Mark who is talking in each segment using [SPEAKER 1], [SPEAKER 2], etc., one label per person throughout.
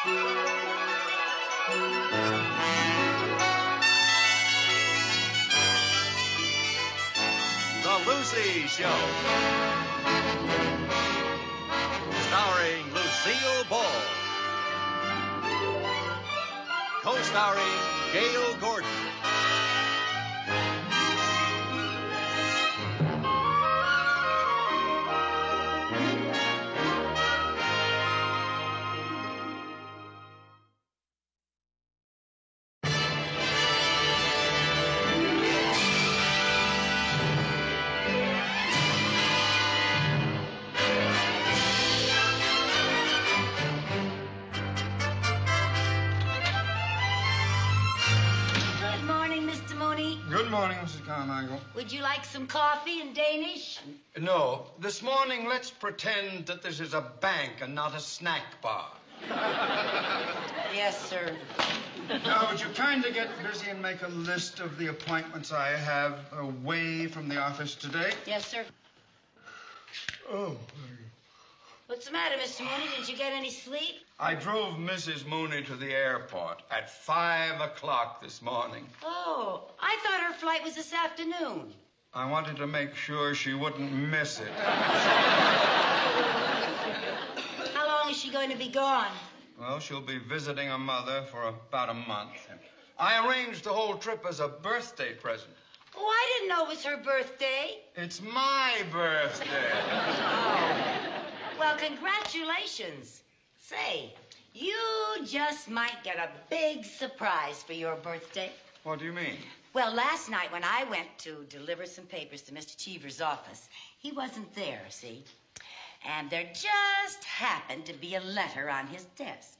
[SPEAKER 1] The Lucy Show. Starring Lucille Ball. Co-starring Gail Gordon.
[SPEAKER 2] Good morning, Mrs. Carmichael.
[SPEAKER 3] Would you like some coffee in Danish?
[SPEAKER 2] No. This morning, let's pretend that this is a bank and not a snack bar.
[SPEAKER 3] Yes, sir.
[SPEAKER 2] Now, would you kindly get busy and make a list of the appointments I have away from the office today?
[SPEAKER 3] Yes, sir.
[SPEAKER 2] Oh.
[SPEAKER 3] What's the matter, Mr. Mooney? Did you get any sleep?
[SPEAKER 2] I drove Mrs. Mooney to the airport at 5 o'clock this morning.
[SPEAKER 3] Oh, I thought her flight was this afternoon.
[SPEAKER 2] I wanted to make sure she wouldn't miss it.
[SPEAKER 3] How long is she going to be gone?
[SPEAKER 2] Well, she'll be visiting her mother for about a month. I arranged the whole trip as a birthday present.
[SPEAKER 3] Oh, I didn't know it was her birthday.
[SPEAKER 2] It's my birthday.
[SPEAKER 3] Oh. Well, congratulations. Say, you just might get a big surprise for your birthday.
[SPEAKER 2] What do you mean?
[SPEAKER 3] Well, last night when I went to deliver some papers to Mr. Cheever's office, he wasn't there, see? And there just happened to be a letter on his desk.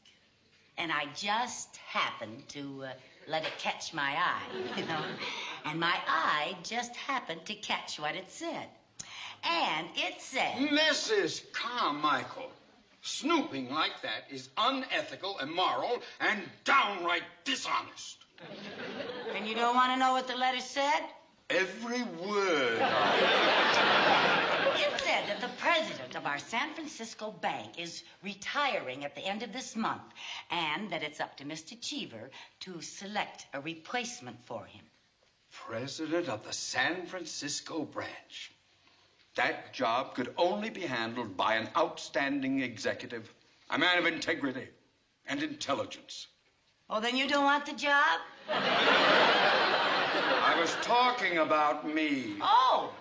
[SPEAKER 3] And I just happened to let it catch my eye, you know? And my eye just happened to catch what it said. And it said...
[SPEAKER 2] Mrs. Carmichael, snooping like that is unethical, immoral, and downright dishonest.
[SPEAKER 3] And you don't want to know what the letter said?
[SPEAKER 2] Every word.
[SPEAKER 3] It said that the president of our San Francisco bank is retiring at the end of this month, and that it's up to Mr. Cheever to select a replacement for him.
[SPEAKER 2] President of the San Francisco branch. That job could only be handled by an outstanding executive, a man of integrity and intelligence.
[SPEAKER 3] Oh, then you don't want the job?
[SPEAKER 2] I was talking about me.
[SPEAKER 3] Oh,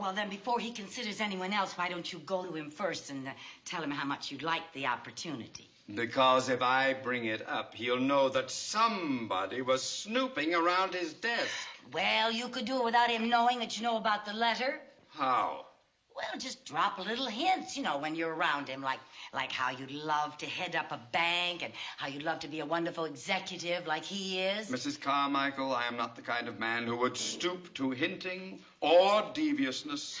[SPEAKER 3] well, then before he considers anyone else, why don't you go to him first and tell him how much you'd like the opportunity?
[SPEAKER 2] Because if I bring it up, he'll know that somebody was snooping around his desk.
[SPEAKER 3] Well, you could do it without him knowing that you know about the letter.
[SPEAKER 2] How?
[SPEAKER 3] Well, just drop little hints, you know, when you're around him, like how you'd love to head up a bank and how you'd love to be a wonderful executive like he is.
[SPEAKER 2] Mrs. Carmichael, I am not the kind of man who would stoop to hinting or deviousness.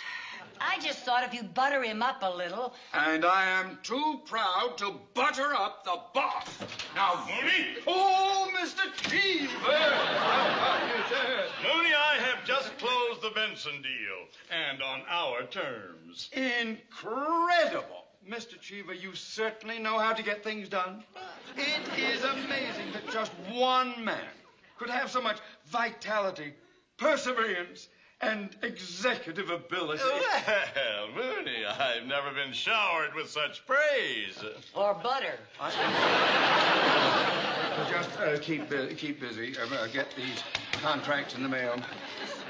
[SPEAKER 3] I just thought if you butter him up a little...
[SPEAKER 2] And I am too proud to butter up the boss. Now, Mooney. Oh, Mr. Cheever.
[SPEAKER 4] Mooney, I have just closed the Benson deal, and on our terms.
[SPEAKER 2] Incredible. Mr. Cheever, you certainly know how to get things done. It is amazing that just one man could have so much vitality, perseverance, and executive ability.
[SPEAKER 4] Well, Mooney, I've never been showered with such praise.
[SPEAKER 3] Or butter.
[SPEAKER 2] Just keep busy. Get these contracts in the mail.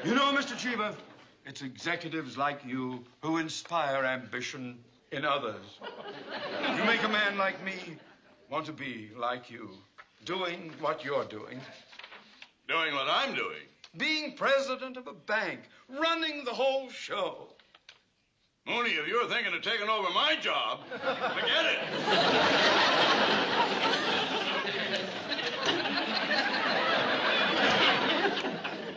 [SPEAKER 2] You know, Mr. Cheever, it's executives like you who inspire ambition in others. You make a man like me want to be like you, doing what you're doing.
[SPEAKER 4] Doing what I'm doing?
[SPEAKER 2] Being president of a bank, running the whole show.
[SPEAKER 4] Mooney, if you're thinking of taking over my job, forget it.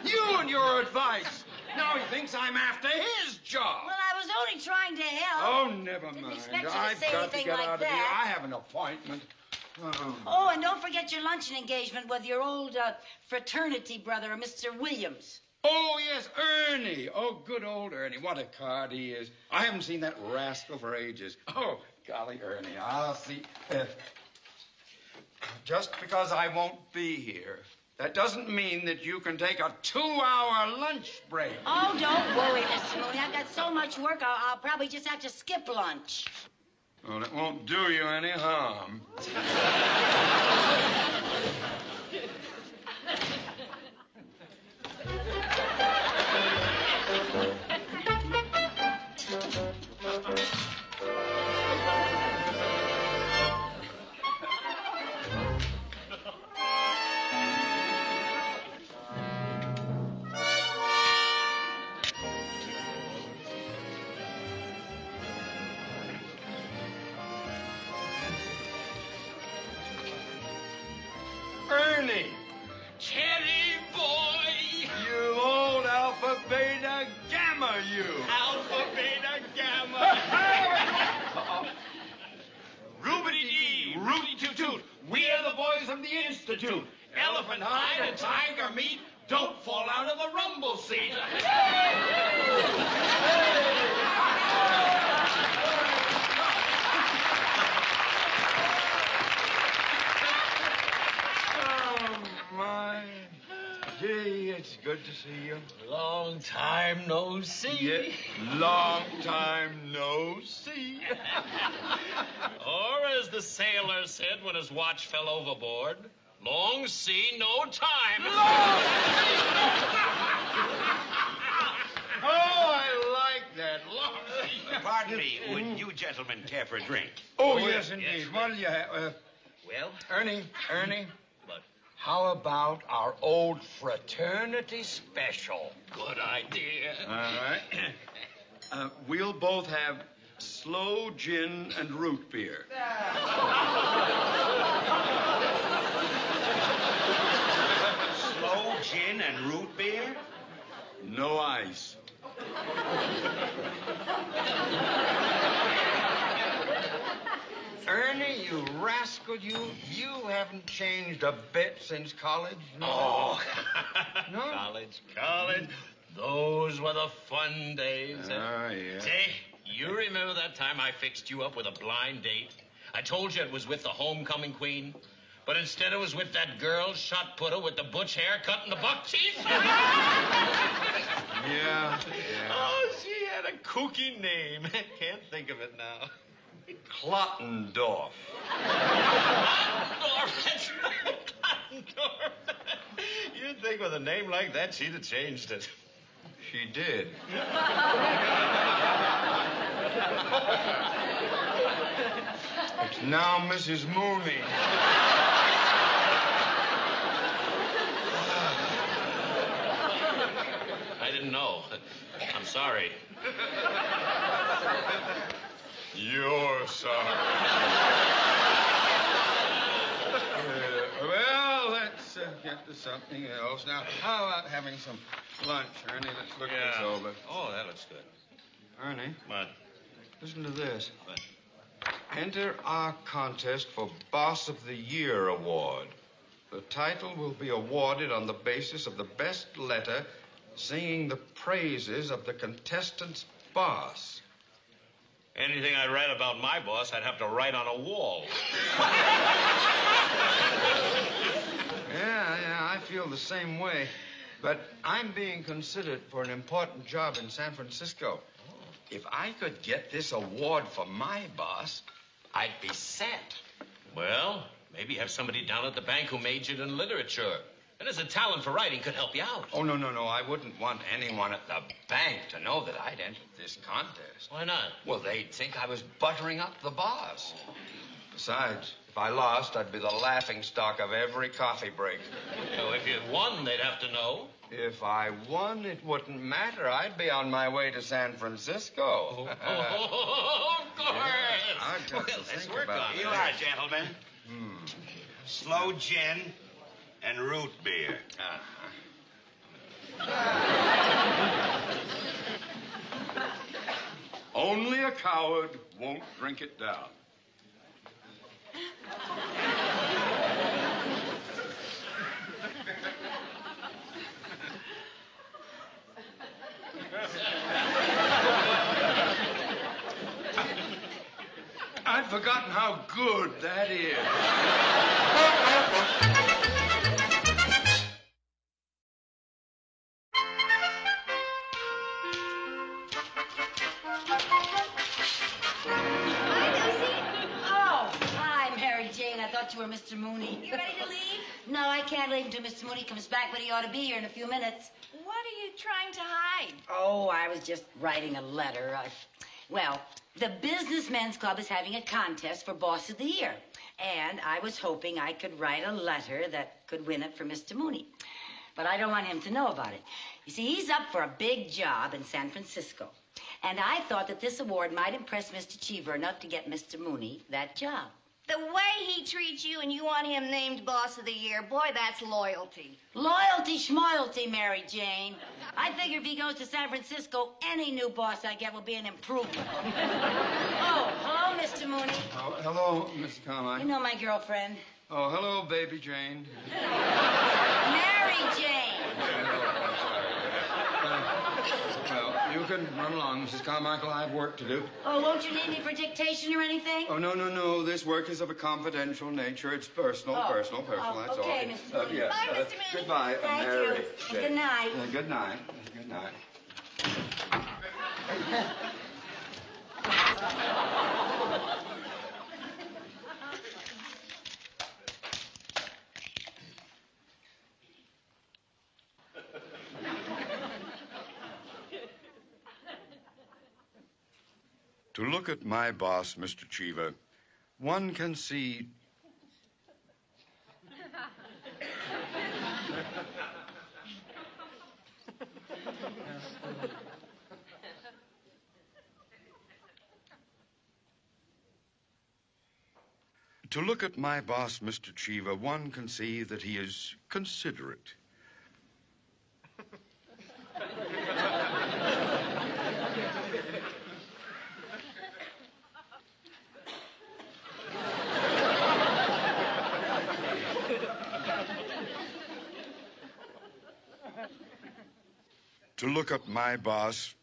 [SPEAKER 2] You and your advice. Now he thinks I'm after his job.
[SPEAKER 3] Well, I was only trying to help.
[SPEAKER 2] Oh, never mind.
[SPEAKER 3] Didn't expect you to
[SPEAKER 2] I've
[SPEAKER 3] say
[SPEAKER 2] got to
[SPEAKER 3] anything
[SPEAKER 2] get
[SPEAKER 3] like
[SPEAKER 2] out of here.
[SPEAKER 3] that.
[SPEAKER 2] I have an appointment.
[SPEAKER 3] Oh, and don't forget your luncheon engagement with your old fraternity brother, Mr. Williams.
[SPEAKER 2] Oh, yes, Ernie. Oh, good old Ernie. What a card he is. I haven't seen that rascal for ages. Oh, golly, Ernie, I'll see. just because I won't be here, that doesn't mean that you can take a 2-hour lunch break.
[SPEAKER 3] Oh, don't worry, Mr. Mooney. I've got so much work, I'll probably just have to skip lunch.
[SPEAKER 2] Well, it won't do you any harm. Ernie!
[SPEAKER 5] Cherry boy!
[SPEAKER 2] You old alpha, beta, gamma, you!
[SPEAKER 5] Alpha, beta, gamma! Roobity-dee, rooty-toot-toot. We are the boys from the Institute. Elephant hide and tiger meat. Don't fall out of the rumble seat.
[SPEAKER 2] My. Gee, it's good to see you.
[SPEAKER 5] Long time no see.
[SPEAKER 2] Yeah, long time no see.
[SPEAKER 5] Or as the sailor said when his watch fell overboard, long see, no time.
[SPEAKER 2] Oh, I like that. Long see.
[SPEAKER 6] Pardon me, would you gentlemen care for a drink?
[SPEAKER 2] Oh, yes, indeed. What'll you have?
[SPEAKER 5] Well,
[SPEAKER 2] Ernie,
[SPEAKER 5] but
[SPEAKER 2] how about our old fraternity special?
[SPEAKER 5] good idea.
[SPEAKER 2] All right. We'll both have slow gin and root beer.
[SPEAKER 6] Slow gin and root beer?
[SPEAKER 2] No ice. Ernie, you rascal, you haven't changed a bit since college. No.
[SPEAKER 5] Oh,
[SPEAKER 2] No?
[SPEAKER 5] college. Those were the fun days.
[SPEAKER 2] Oh, yeah.
[SPEAKER 5] Say, you remember that time I fixed you up with a blind date? I told you it was with the homecoming queen, but instead it was with that girl shot putter with the butch haircut and the buck teeth.
[SPEAKER 2] Yeah.
[SPEAKER 5] Oh, she had a kooky name. Can't think of it now.
[SPEAKER 2] Klottendorf.
[SPEAKER 5] Oh, that's right, Klottendorf. You'd think with a name like that, she'd have changed it.
[SPEAKER 2] She did. It's now Mrs. Mooney.
[SPEAKER 5] I didn't know. I'm sorry.
[SPEAKER 2] You're sorry. Well, let's get to something else. Now, how about having some lunch, Ernie? Let's look this over.
[SPEAKER 5] Oh, that looks good.
[SPEAKER 2] Ernie,
[SPEAKER 5] What?
[SPEAKER 2] listen to this.
[SPEAKER 5] What?
[SPEAKER 2] Enter our contest for Boss of the Year award. The title will be awarded on the basis of the best letter singing the praises of the contestant's boss.
[SPEAKER 5] Anything I write about my boss, I'd have to write on a wall.
[SPEAKER 2] Yeah, I feel the same way. But I'm being considered for an important job in San Francisco. If I could get this award for my boss, I'd be set.
[SPEAKER 5] Well, maybe have somebody down at the bank who majored in literature. And has a talent for writing could help you out.
[SPEAKER 2] Oh, no. I wouldn't want anyone at the bank to know that I'd entered this contest.
[SPEAKER 5] Why not?
[SPEAKER 2] Well, they'd think I was buttering up the boss. Besides, if I lost, I'd be the laughingstock of every coffee break.
[SPEAKER 5] So if you won, they'd have to know.
[SPEAKER 2] If I won, it wouldn't matter. I'd be on my way to San Francisco.
[SPEAKER 5] Oh, of course.
[SPEAKER 2] I've got to
[SPEAKER 5] let's
[SPEAKER 2] think
[SPEAKER 5] work
[SPEAKER 2] about
[SPEAKER 5] on
[SPEAKER 6] Here
[SPEAKER 5] it.
[SPEAKER 6] you are, gentlemen. Slow gin and root beer.
[SPEAKER 2] Only a coward won't drink it down. I'd forgotten how good that is.
[SPEAKER 3] You were Mr. Mooney.
[SPEAKER 7] You ready to leave?
[SPEAKER 3] No, I can't leave until Mr. Mooney comes back, but he ought to be here in a few minutes.
[SPEAKER 7] What are you trying to hide?
[SPEAKER 3] Oh, I was just writing a letter. Well, the Businessmen's Club is having a contest for Boss of the Year, and I was hoping I could write a letter that could win it for Mr. Mooney. But I don't want him to know about it. You see, he's up for a big job in San Francisco, and I thought that this award might impress Mr. Cheever enough to get Mr. Mooney that job.
[SPEAKER 7] The way he treats you and you want him named Boss of the Year, boy, that's loyalty.
[SPEAKER 3] Loyalty schmoyalty, Mary Jane. I figure if he goes to San Francisco, any new boss I get will be an improvement. Oh, hello, Mr. Mooney.
[SPEAKER 2] Oh, hello, Mr. Carmine.
[SPEAKER 3] You know my girlfriend.
[SPEAKER 2] Oh, hello, baby Jane.
[SPEAKER 3] Mary Jane.
[SPEAKER 2] Well, you can run along, Mrs. Carmichael. I have work to do.
[SPEAKER 3] Oh, won't you need me for dictation or anything?
[SPEAKER 2] Oh, no. This work is of a confidential nature. It's personal, personal.
[SPEAKER 3] Oh,
[SPEAKER 2] That's all.
[SPEAKER 3] okay, Mr. Mooney.
[SPEAKER 2] Yes,
[SPEAKER 7] Bye, Mr. Mooney.
[SPEAKER 2] Goodbye,
[SPEAKER 3] Thank
[SPEAKER 2] Mary
[SPEAKER 3] you.
[SPEAKER 2] Jane.
[SPEAKER 3] Good night.
[SPEAKER 2] Good night. Good night. To look at my boss, Mr. Cheever, one can see... To look at my boss, Mr. Cheever, one can see that he is considerate. To look at my boss...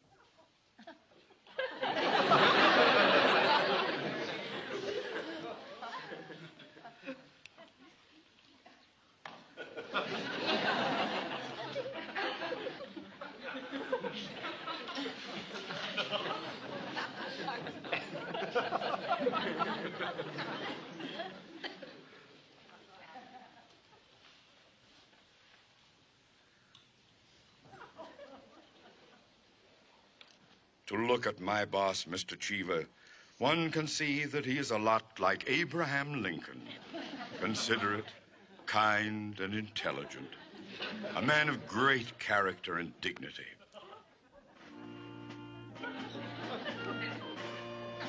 [SPEAKER 2] To look at my boss, Mr. Cheever, one can see that he is a lot like Abraham Lincoln. Considerate, kind, and intelligent. A man of great character and dignity.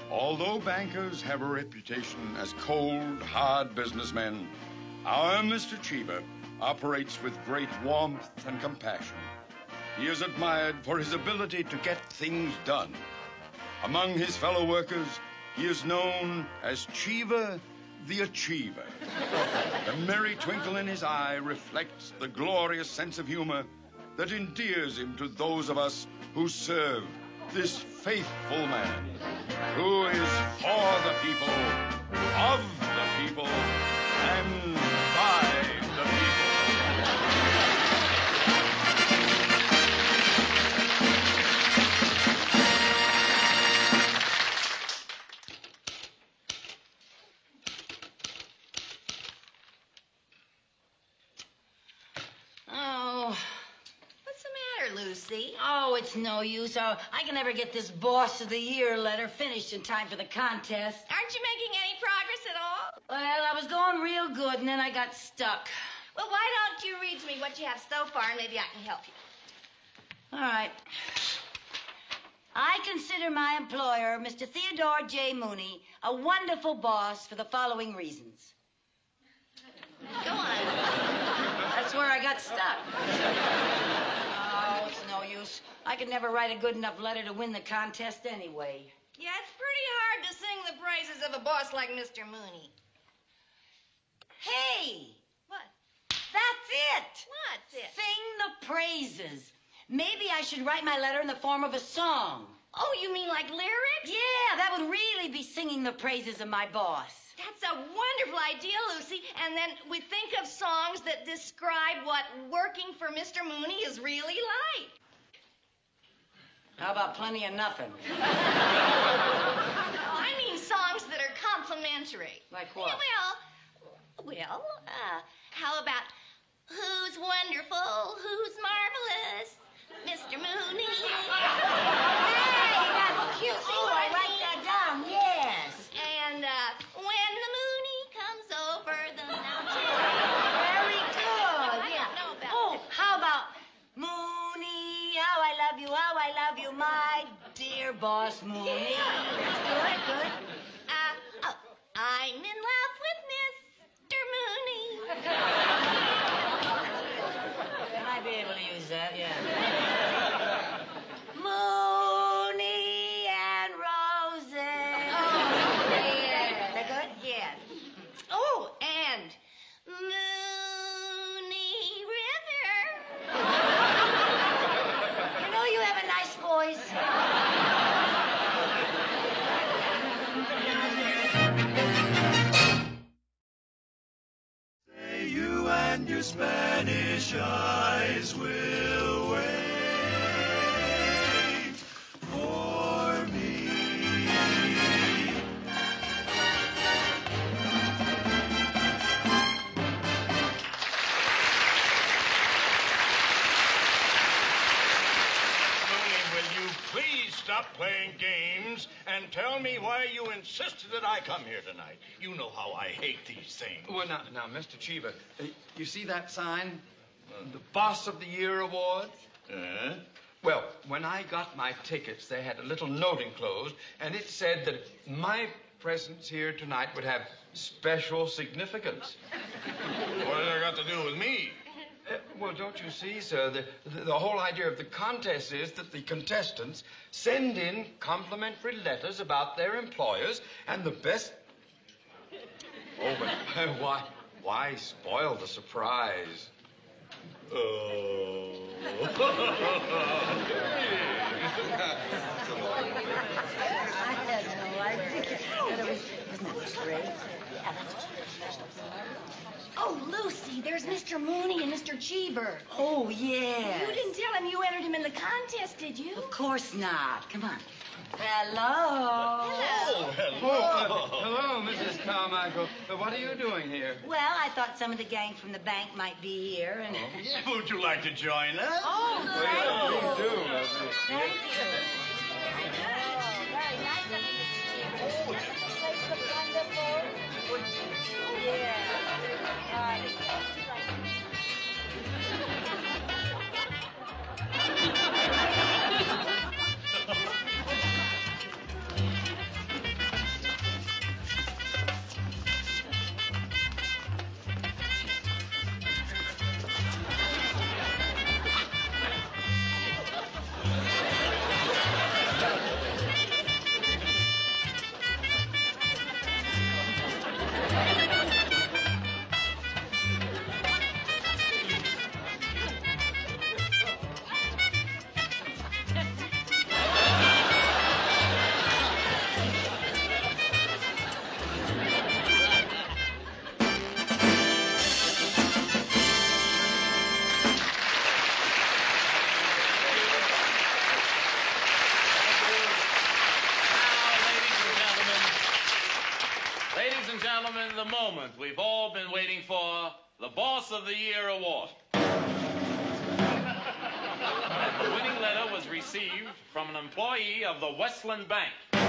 [SPEAKER 2] Although bankers have a reputation as cold, hard businessmen, our Mr. Cheever operates with great warmth and compassion. He is admired for his ability to get things done. Among his fellow workers, he is known as Cheever the Achiever. The merry twinkle in his eye reflects the glorious sense of humor that endears him to those of us who serve this faithful man, who is for the people, of the people, and by the people.
[SPEAKER 7] Lucy.
[SPEAKER 3] Oh, it's no use. I can never get this Boss of the Year letter finished in time for the contest.
[SPEAKER 7] Aren't you making any progress at all?
[SPEAKER 3] Well, I was going real good, and then I got stuck.
[SPEAKER 7] Well, why don't you read to me what you have so far, and maybe I can help you.
[SPEAKER 3] All right. I consider my employer, Mr. Theodore J. Mooney, a wonderful boss for the following reasons.
[SPEAKER 7] Go on.
[SPEAKER 3] That's where I got stuck. Oh, it's no use. I could never write a good enough letter to win the contest anyway.
[SPEAKER 7] Yeah, it's pretty hard to sing the praises of a boss like Mr. Mooney.
[SPEAKER 3] Hey!
[SPEAKER 7] What?
[SPEAKER 3] That's it!
[SPEAKER 7] What's it?
[SPEAKER 3] Sing the praises. Maybe I should write my letter in the form of a song.
[SPEAKER 7] Oh, you mean like lyrics?
[SPEAKER 3] Yeah, that would really be singing the praises of my boss.
[SPEAKER 7] That's a wonderful idea, Lucy. And then we think of songs that describe what working for Mr. Mooney is really like.
[SPEAKER 3] How about Plenty of Nothing?
[SPEAKER 7] I mean songs that are complimentary.
[SPEAKER 3] Like what?
[SPEAKER 7] Well, how about Who's Wonderful, Who's Marvelous, Mr. Mooney?
[SPEAKER 3] Hey, that's cute.
[SPEAKER 7] Oh,
[SPEAKER 3] I'll write that down, yes.
[SPEAKER 7] And When the Mooney Comes Over the Mountain.
[SPEAKER 3] Very good,
[SPEAKER 7] I
[SPEAKER 3] yeah.
[SPEAKER 7] don't know about
[SPEAKER 3] Oh, how about Mooney, how I love you, my dear boss Mooney. That's good.
[SPEAKER 7] I'm in love with Mr. Mooney.
[SPEAKER 3] I might be able to use that, yeah. Mooney and Roses. Oh, yeah. That good?
[SPEAKER 7] Yeah. Oh, and Mooney River.
[SPEAKER 3] You know you have a nice voice.
[SPEAKER 8] You and your Spanish eyes will wait for me.
[SPEAKER 4] Mooney, will you please stop playing games and tell me why you insisted that I come here tonight? You know how I hate these things.
[SPEAKER 2] Well, now, Mr. Cheever, you see that sign? The Boss of the Year Award? Well, when I got my tickets, they had a little note enclosed, and it said that my presence here tonight would have special significance.
[SPEAKER 4] What has that got to do with me?
[SPEAKER 2] Well, don't you see, sir, the whole idea of the contest is that the contestants send in complimentary letters about their employers, and the best... Oh, but why spoil the surprise?
[SPEAKER 3] I had no idea. Isn't that great? Yeah, that's
[SPEAKER 7] Oh, Lucy, there's Mr. Mooney and Mr. Cheever.
[SPEAKER 3] Oh, yeah.
[SPEAKER 7] You didn't tell him you entered him in the contest, did you?
[SPEAKER 3] Of course not. Come on. Hello.
[SPEAKER 4] Oh, hello.
[SPEAKER 2] Hello, Mrs. Carmichael. What are you doing here?
[SPEAKER 3] Well, I thought some of the gang from the bank might be here, and...
[SPEAKER 4] Would you like to join us?
[SPEAKER 3] Oh, thank you.
[SPEAKER 2] Please do, lovely.
[SPEAKER 3] Thank you. Oh, very nice of you, Mr. Cheever. Isn't the place look wonderful? Yeah.
[SPEAKER 9] Ladies and gentlemen, the moment we've all been waiting for, the Boss of the Year Award. And the winning letter was received from an employee of the Westland Bank. Now,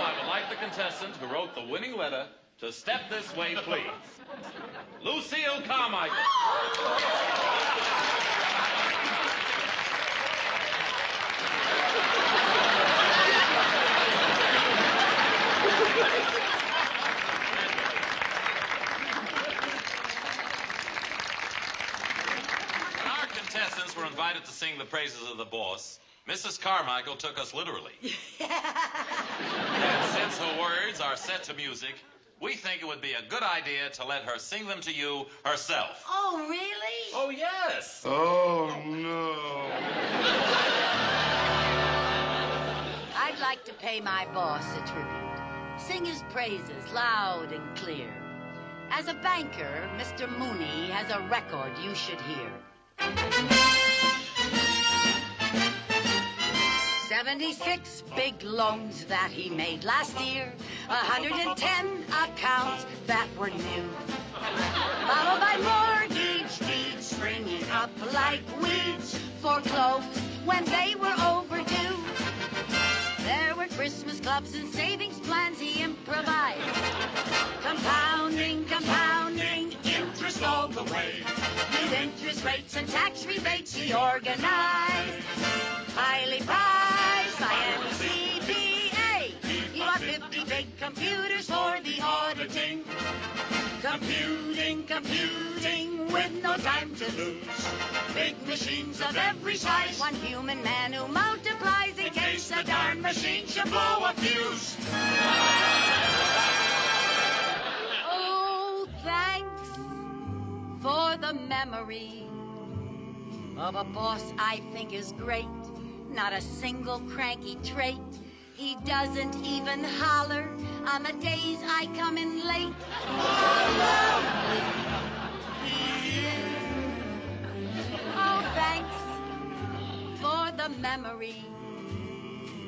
[SPEAKER 9] I would like the contestant who wrote the winning letter to step this way, please. Lucille Carmichael. When our contestants were invited to sing the praises of the boss, Mrs. Carmichael took us literally. And since her words are set to music, we think it would be a good idea to let her sing them to you herself.
[SPEAKER 3] Oh, really?
[SPEAKER 9] Oh, yes.
[SPEAKER 2] Oh, no.
[SPEAKER 3] like to pay my boss a tribute. Sing his praises loud and clear. As a banker, Mr. Mooney has a record you should hear. 76 big loans that he made last year. 110 accounts that were new. Followed by mortgage deeds springing up like weeds. Foreclosed when they were overdue. There were Christmas clubs and savings plans he improvised. Compounding, interest all the way. New interest rates and tax rebates he organized. Highly prized by NCBA. He bought 50 big computers for the auditing. Computing with no time to lose. Big machines of every size. One human man who multiplies in case the darn machine should blow a fuse. Oh, thanks for the memory of a boss I think is great. Not a single cranky trait. He doesn't even holler on the days I come in late. Oh, thanks for the memory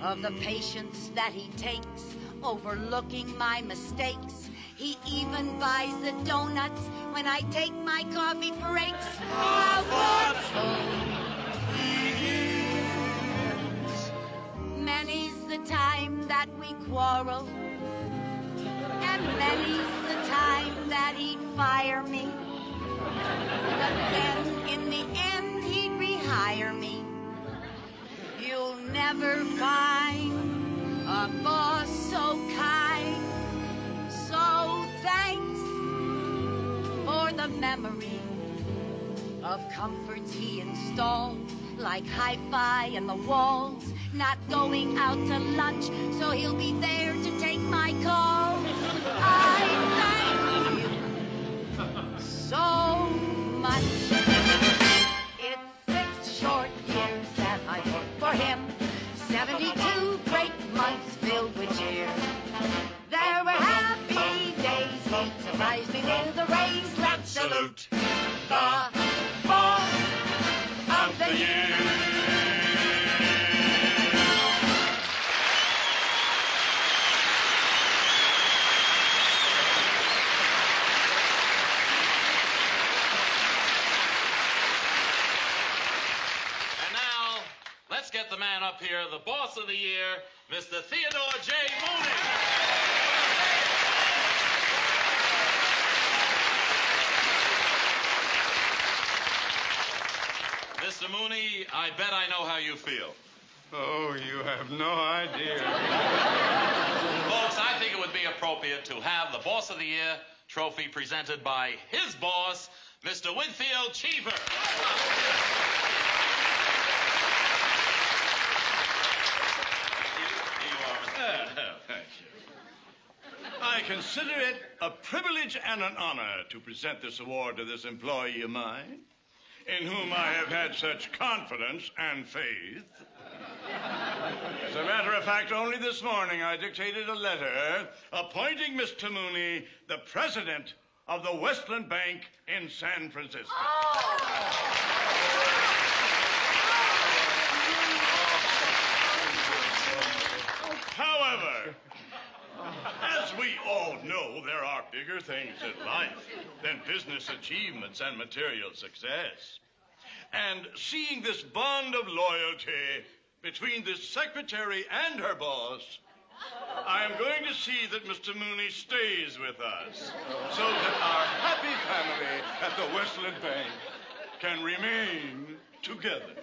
[SPEAKER 3] of the patience that he takes, overlooking my mistakes. He even buys the donuts when I take my coffee breaks. How thoughtful he is. Many's the time that we quarrel, and many's the time that he'd fire me. But then, in the end, he'd rehire me. You'll never find a boss so kind. So thanks for the memory of comforts he installed, like hi-fi in the walls. Not going out to lunch, so he'll be there to take my call. I thank you so much. It's 6 short years that I worked for him. 72 great months filled with cheer. There were happy days. He surprised me with a raise. Let's salute the boss of the year.
[SPEAKER 9] Get the man up here, the boss of the year, Mr. Theodore J. Mooney. Mr. Mooney, I bet I know how you feel.
[SPEAKER 2] Oh, you have no idea.
[SPEAKER 9] Folks, I think it would be appropriate to have the Boss of the Year trophy presented by his boss, Mr. Winfield Cheever.
[SPEAKER 4] Thank you. I consider it a privilege and an honor to present this award to this employee of mine, in whom I have had such confidence and faith. As a matter of fact, only this morning I dictated a letter appointing Mr. Mooney the president of the Westland Bank in San Francisco. However, as we all know, there are bigger things in life than business achievements and material success. And seeing this bond of loyalty between the secretary and her boss, I am going to see that Mr. Mooney stays with us so that our happy family at the Westland Bank can remain together.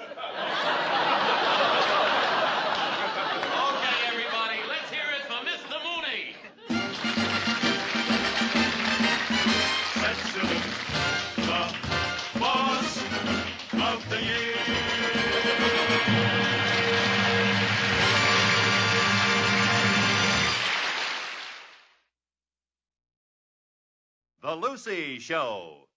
[SPEAKER 9] Okay, everybody, let's hear it for Mr. Mooney.
[SPEAKER 8] Let's salute the boss of the year.
[SPEAKER 1] The Lucy Show.